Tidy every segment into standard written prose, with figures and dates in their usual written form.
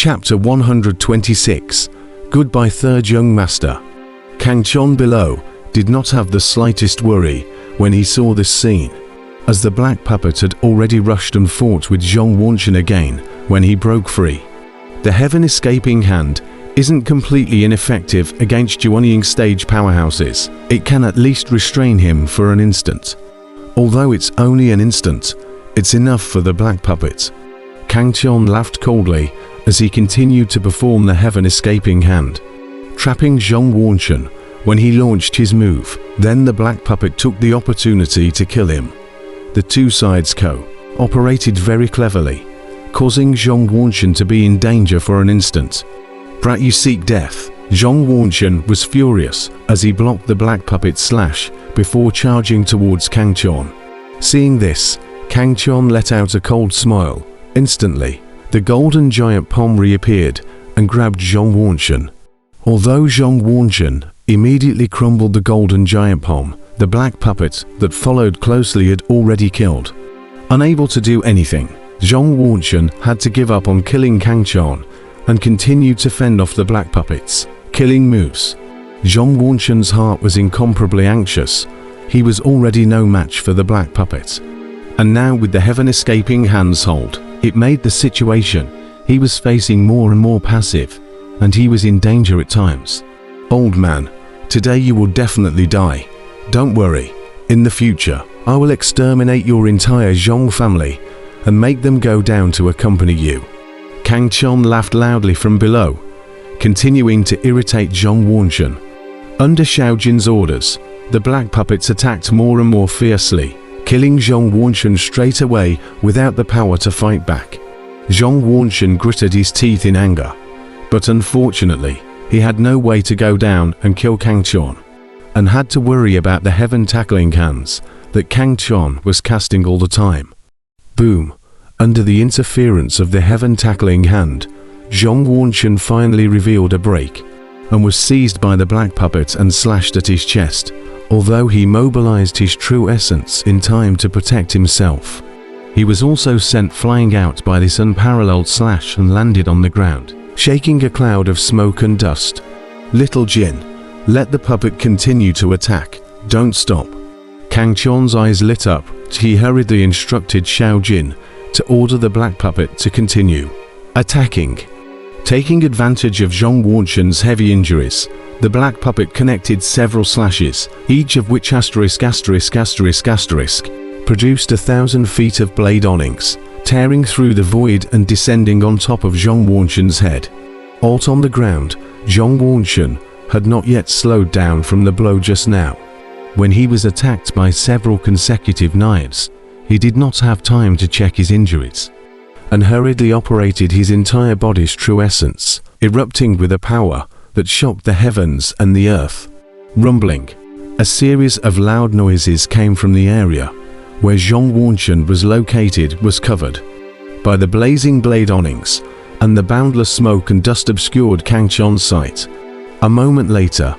Chapter 126. Goodbye Third Young Master. Kang Chon below did not have the slightest worry when he saw this scene, as the black puppet had already rushed and fought with Zhong Wunshan again when he broke free. The heaven escaping hand isn't completely ineffective against Yuanying stage powerhouses. It can at least restrain him for an instant. Although it's only an instant, it's enough for the black puppet. Kang Chon laughed coldly as he continued to perform the heaven escaping hand, trapping Zhong Wunshan when he launched his move. Then the black puppet took the opportunity to kill him. The two sides co-operated very cleverly, causing Zhong Wunshan to be in danger for an instant. Brat, you seek death. Zhong Wunshan was furious as he blocked the black puppet's slash before charging towards Kang Chon. Seeing this, Kang Chon let out a cold smile. Instantly, the golden giant palm reappeared and grabbed Zhong Wunshan. Although Zhong Wunshan immediately crumbled the golden giant palm, the black puppet that followed closely had already killed. Unable to do anything, Zhong Wunshan had to give up on killing Kang Chon and continued to fend off the black puppets, killing moves. Zhong Wunshan's heart was incomparably anxious. He was already no match for the black puppet. And now with the heaven escaping hand's hold, it made the situation he was facing more and more passive, and he was in danger at times. Old man, today you will definitely die. Don't worry, in the future, I will exterminate your entire Zhong family and make them go down to accompany you. Kang Chon laughed loudly from below, continuing to irritate Zhong Wunshan. Under Xiaojin's orders, the black puppets attacked more and more fiercely, killing Zhong Wunshan straight away without the power to fight back. Zhong Wunshan gritted his teeth in anger, but unfortunately, he had no way to go down and kill Kang Chon, and had to worry about the heaven tackling hands that Kang Chon was casting all the time. Boom! Under the interference of the heaven tackling hand, Zhong Wunshan finally revealed a break, and was seized by the black puppet and slashed at his chest, although he mobilized his true essence in time to protect himself. He was also sent flying out by this unparalleled slash and landed on the ground, shaking a cloud of smoke and dust. Little Jin, let the puppet continue to attack, don't stop. Kang Chon's eyes lit up. He hurriedly instructed Xiaojin to order the black puppet to continue attacking. Taking advantage of Zhong Wunshan's heavy injuries, the black puppet connected several slashes, each of which produced 1,000 feet of blade awnings, tearing through the void and descending on top of Zhong Wunshan's head. Alt on the ground, Zhong Wunshan had not yet slowed down from the blow just now. When he was attacked by several consecutive knives, he did not have time to check his injuries, and hurriedly operated his entire body's true essence, erupting with a power that shocked the heavens and the earth. Rumbling, a series of loud noises came from the area where Zhong Wunshan was located was covered by the blazing blade awnings, and the boundless smoke and dust obscured Kang Chon's sight. A moment later,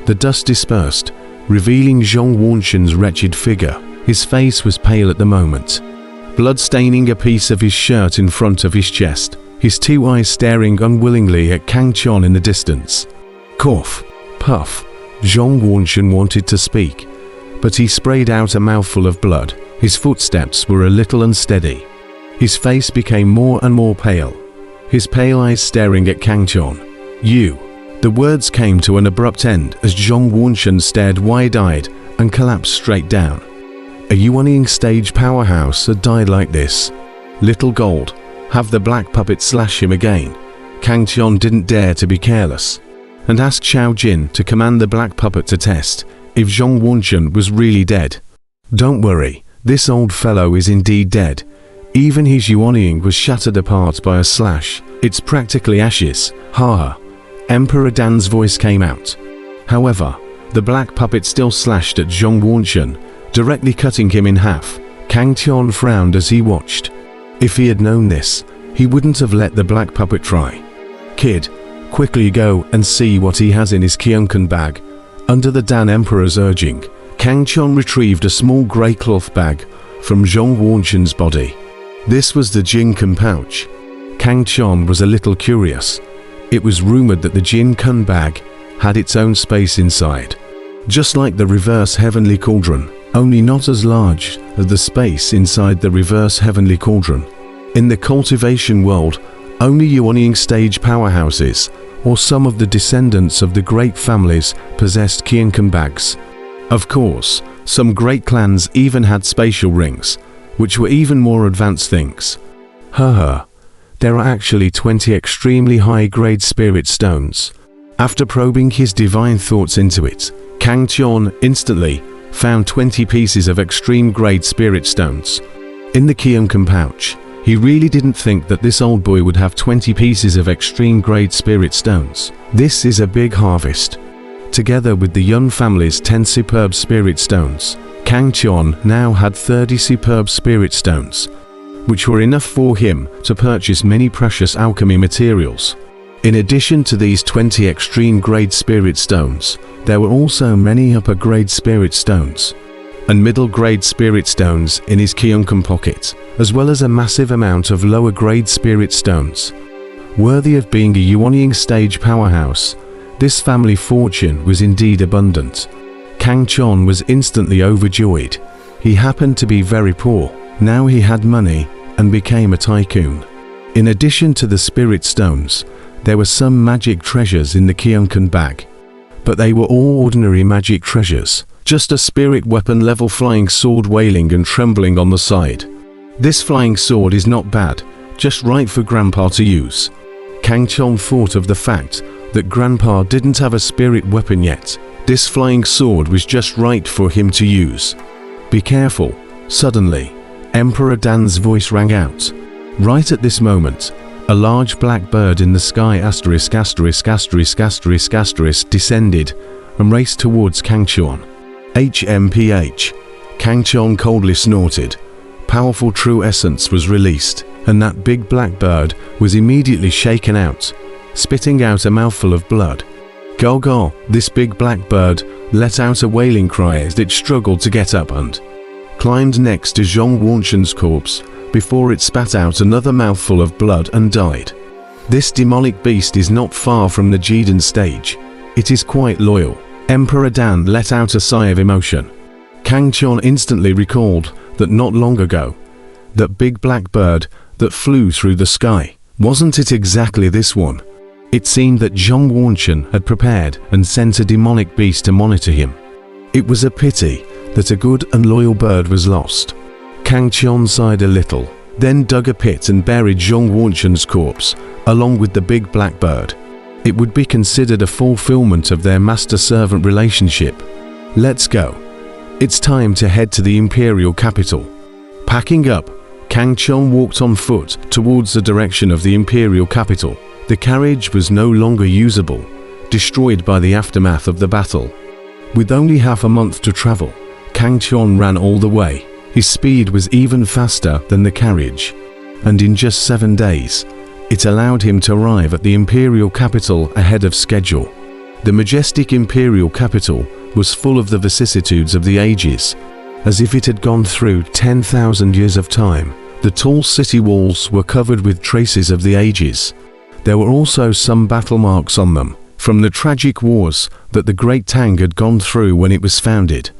the dust dispersed, revealing Zhong Wunshan's wretched figure. His face was pale at the moment, blood staining a piece of his shirt in front of his chest, his two eyes staring unwillingly at Kang Chon in the distance. Cough, puff. Zhong Wunshan wanted to speak, but he sprayed out a mouthful of blood. His footsteps were a little unsteady. His face became more and more pale, his pale eyes staring at Kang Chon. You. The words came to an abrupt end as Zhong Wunshan stared wide-eyed and collapsed straight down. A Yuanying stage powerhouse had died like this. Little Gold, have the black puppet slash him again. Kang Chon didn't dare to be careless, and asked Xiaojin to command the black puppet to test if Zhong Wunshan was really dead. Don't worry, this old fellow is indeed dead. Even his Yuanying was shattered apart by a slash. It's practically ashes. Ha! Emperor Dan's voice came out. However, the black puppet still slashed at Zhong Wunshan, directly cutting him in half. Kang Chon frowned as he watched. If he had known this, he wouldn't have let the black puppet try. Kid, quickly go and see what he has in his cyan-colored bag. Under the Dan Emperor's urging, Kang Chon retrieved a small grey cloth bag from Zhong Wunshan's body. This was the Jinkan pouch. Kang Chon was a little curious. It was rumored that the Jin Kun bag had its own space inside, just like the reverse heavenly cauldron, only not as large as the space inside the reverse heavenly cauldron. In the cultivation world, only Yuanying stage powerhouses or some of the descendants of the great families possessed cyan-colored bags. Of course, some great clans even had spatial rings, which were even more advanced things. There are actually 20 extremely high-grade spirit stones. After probing his divine thoughts into it, Kang Chon instantly found 20 pieces of extreme-grade spirit stones. In the cyan-colored pouch, he really didn't think that this old boy would have 20 pieces of extreme-grade spirit stones. This is a big harvest. Together with the Yun family's 10 superb spirit stones, Kang Chon now had 30 superb spirit stones, which were enough for him to purchase many precious alchemy materials. In addition to these 20 extreme-grade spirit stones, there were also many upper-grade spirit stones and middle-grade spirit stones in his cyan-colored pocket, as well as a massive amount of lower-grade spirit stones. Worthy of being a Yuanying stage powerhouse, this family fortune was indeed abundant. Kang Chon was instantly overjoyed. He happened to be very poor. Now he had money and became a tycoon. In addition to the spirit stones, there were some magic treasures in the cyan-colored bag, but they were all ordinary magic treasures, just a spirit weapon level flying sword wailing and trembling on the side. This flying sword is not bad, just right for Grandpa to use. Kang Chon thought of the fact that Grandpa didn't have a spirit weapon yet. This flying sword was just right for him to use. Be careful. Suddenly, Emperor Dan's voice rang out. Right at this moment, a large black bird in the sky descended and raced towards Kang Chon. HMPH. Kang Chon coldly snorted. Powerful true essence was released, and that big black bird was immediately shaken out, spitting out a mouthful of blood. Go! This big black bird let out a wailing cry as it struggled to get up and climbed next to Zhong Wanshan's corpse before it spat out another mouthful of blood and died. This demonic beast is not far from the Jiden stage. It is quite loyal. Emperor Dan let out a sigh of emotion. Kang Chon instantly recalled that not long ago, that big black bird that flew through the sky, wasn't it exactly this one? It seemed that Zhong Wanshan had prepared and sent a demonic beast to monitor him. It was a pity that a good and loyal bird was lost. Kang Chon sighed a little, then dug a pit and buried Zhong Wanshan's corpse, along with the big black bird. It would be considered a fulfillment of their master-servant relationship. Let's go. It's time to head to the imperial capital. Packing up, Kang Chon walked on foot towards the direction of the imperial capital. The carriage was no longer usable, destroyed by the aftermath of the battle. With only half a month to travel, Kang Chon ran all the way. His speed was even faster than the carriage, and in just 7 days, it allowed him to arrive at the imperial capital ahead of schedule. The majestic imperial capital was full of the vicissitudes of the ages, as if it had gone through 10,000 years of time. The tall city walls were covered with traces of the ages. There were also some battle marks on them, from the tragic wars that the Great Tang had gone through when it was founded.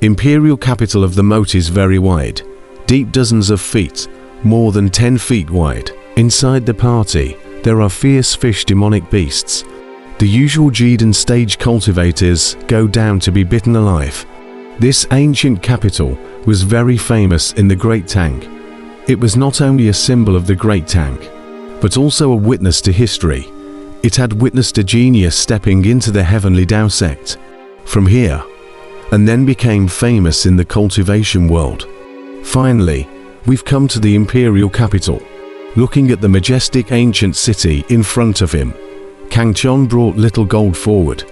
Imperial capital of the moat is very wide, deep dozens of feet, more than 10 feet wide. Inside the party, there are fierce fish demonic beasts. The usual Jiden stage cultivators go down to be bitten alive. This ancient capital was very famous in the Great Tang. It was not only a symbol of the Great Tang, but also a witness to history. It had witnessed a genius stepping into the heavenly Dao sect from here, and then became famous in the cultivation world. Finally, we've come to the imperial capital. Looking at the majestic ancient city in front of him, Kang Chon brought Little Gold forward.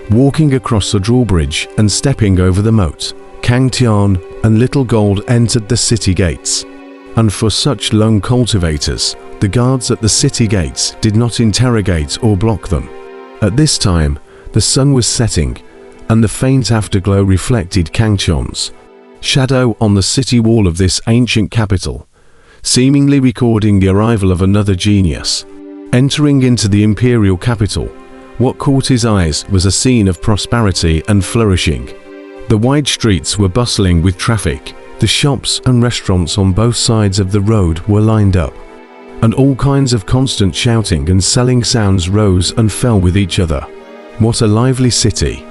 Walking across the drawbridge and stepping over the moat, Kang Tian and Little Gold entered the city gates. And for such lone cultivators, the guards at the city gates did not interrogate or block them. At this time, the sun was setting, and the faint afterglow reflected Kang Chon's shadow on the city wall of this ancient capital. seemingly recording the arrival of another genius. Entering into the imperial capital, what caught his eyes was a scene of prosperity and flourishing. The wide streets were bustling with traffic. The shops and restaurants on both sides of the road were lined up, and all kinds of constant shouting and selling sounds rose and fell with each other. What a lively city!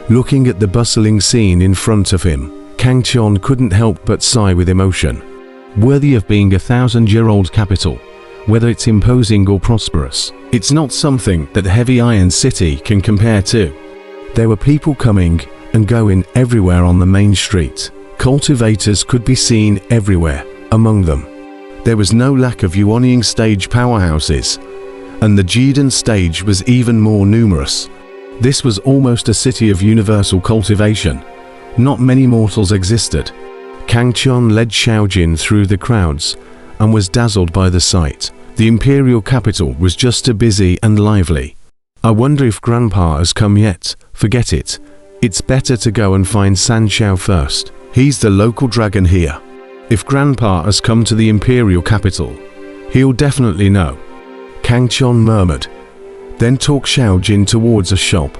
Looking at the bustling scene in front of him, Kang Chon couldn't help but sigh with emotion. Worthy of being a 1,000-year-old capital, whether it's imposing or prosperous, it's not something that the heavy iron city can compare to. There were people coming and going everywhere on the main street. Cultivators could be seen everywhere among them. There was no lack of Yuanying stage powerhouses, and the Jidan stage was even more numerous. This was almost a city of universal cultivation. Not many mortals existed. Kang Chon led Xiaojin through the crowds and was dazzled by the sight. The imperial capital was just too busy and lively. I wonder if Grandpa has come yet. Forget it. It's better to go and find San Xiao first. He's the local dragon here. If Grandpa has come to the imperial capital, he'll definitely know. Kang Chon murmured, then took Xiaojin towards a shop.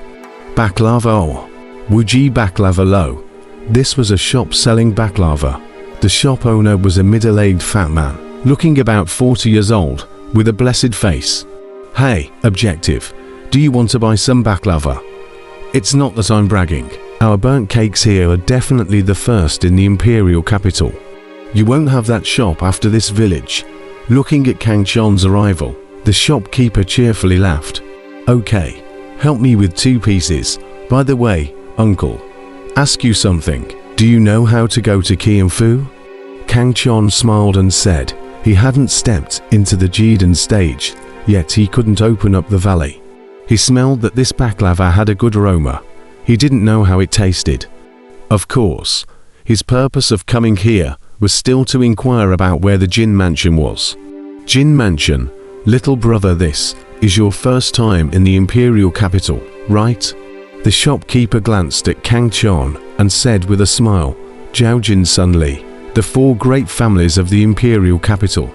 Baklava or Wuji Baklava Lo. This was a shop selling baklava. The shop owner was a middle-aged fat man, looking about 40 years old, with a blessed face. Hey, objective, do you want to buy some baklava? It's not that I'm bragging. Our burnt cakes here are definitely the first in the imperial capital. You won't have that shop after this village. Looking at Kang Chon's arrival, the shopkeeper cheerfully laughed. Okay, help me with 2 pieces. By the way, uncle, ask you something. Do you know how to go to Qianfu? Kang Chon smiled and said he hadn't stepped into the Jidan stage, yet he couldn't open up the valley. He smelled that this baklava had a good aroma. He didn't know how it tasted. Of course, his purpose of coming here was still to inquire about where the Jin Mansion was. Jin Mansion, little brother, this is your first time in the imperial capital, right? The shopkeeper glanced at Kang Chon and said with a smile, Jiaojin Sun Li, the 4 great families of the imperial capital.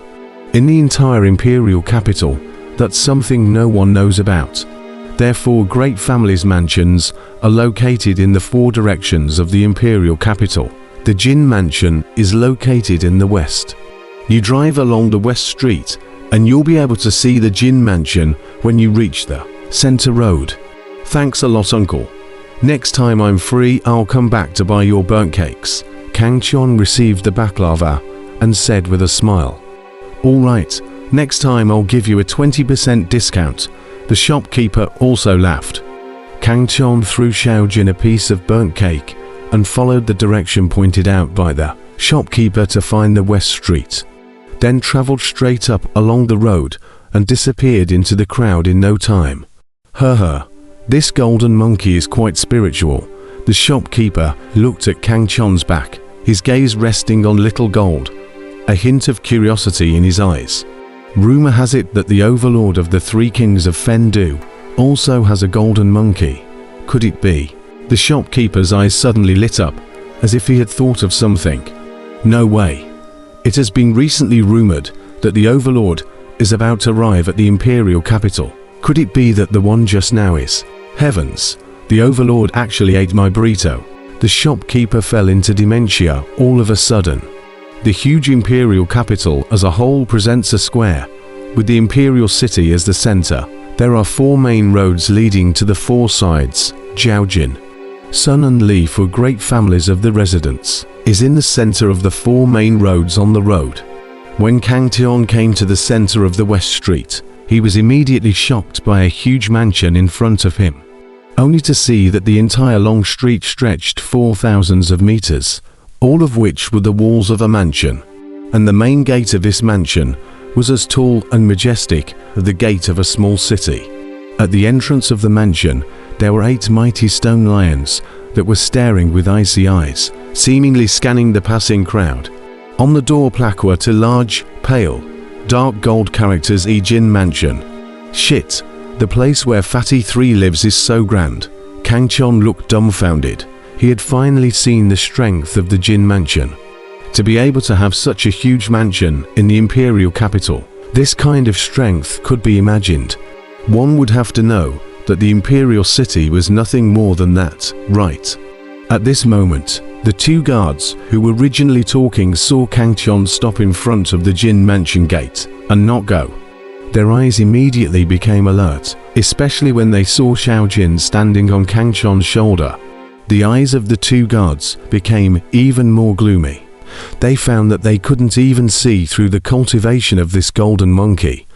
In the entire imperial capital, that's something no one knows about. Their 4 great families' mansions are located in the 4 directions of the imperial capital. The Jin Mansion is located in the west. You drive along the west street and you'll be able to see the Jin Mansion when you reach the center road. Thanks a lot, uncle. Next time I'm free, I'll come back to buy your burnt cakes. Kang Chon received the baklava and said with a smile, all right, next time I'll give you a 20% discount. The shopkeeper also laughed. Kang Chon threw Xiaojin a piece of burnt cake and followed the direction pointed out by the shopkeeper to find the west street, then traveled straight up along the road and disappeared into the crowd in no time. This golden monkey is quite spiritual. The shopkeeper looked at Kang Chon's back, his gaze resting on little gold, a hint of curiosity in his eyes. Rumor has it that the overlord of the 3 kings of Fendu also has a golden monkey. Could it be? The shopkeeper's eyes suddenly lit up, as if he had thought of something. No way. It has been recently rumored that the overlord is about to arrive at the imperial capital. Could it be that the one just now is? Heavens, the overlord actually ate my burrito. The shopkeeper fell into dementia all of a sudden. The huge imperial capital as a whole presents a square, with the imperial city as the center. There are 4 main roads leading to the 4 sides. Jiaojin, Sun and Li, for great families of the residents, is in the center of the 4 main roads on the road. When Kang Chon came to the center of the west street, he was immediately shocked by a huge mansion in front of him, only to see that the entire long street stretched 4,000 of meters, all of which were the walls of a mansion, and the main gate of this mansion was as tall and majestic as the gate of a small city. At the entrance of the mansion, there were 8 mighty stone lions that were staring with icy eyes, seemingly scanning the passing crowd. On the door plaque were 2 large, pale, dark gold characters, Jin Mansion. Shit, the place where Fatty 3 lives is so grand. Kang Chon looked dumbfounded. He had finally seen the strength of the Jin Mansion. To be able to have such a huge mansion in the imperial capital, this kind of strength could be imagined. One would have to know that the imperial city was nothing more than that, right? At this moment, the two guards who were originally talking saw Kang Chon stop in front of the Jin mansion gate and not go. Their eyes immediately became alert, especially when they saw Xiao Jin standing on Kang Chon's shoulder. The eyes of the two guards became even more gloomy. They found that they couldn't even see through the cultivation of this golden monkey.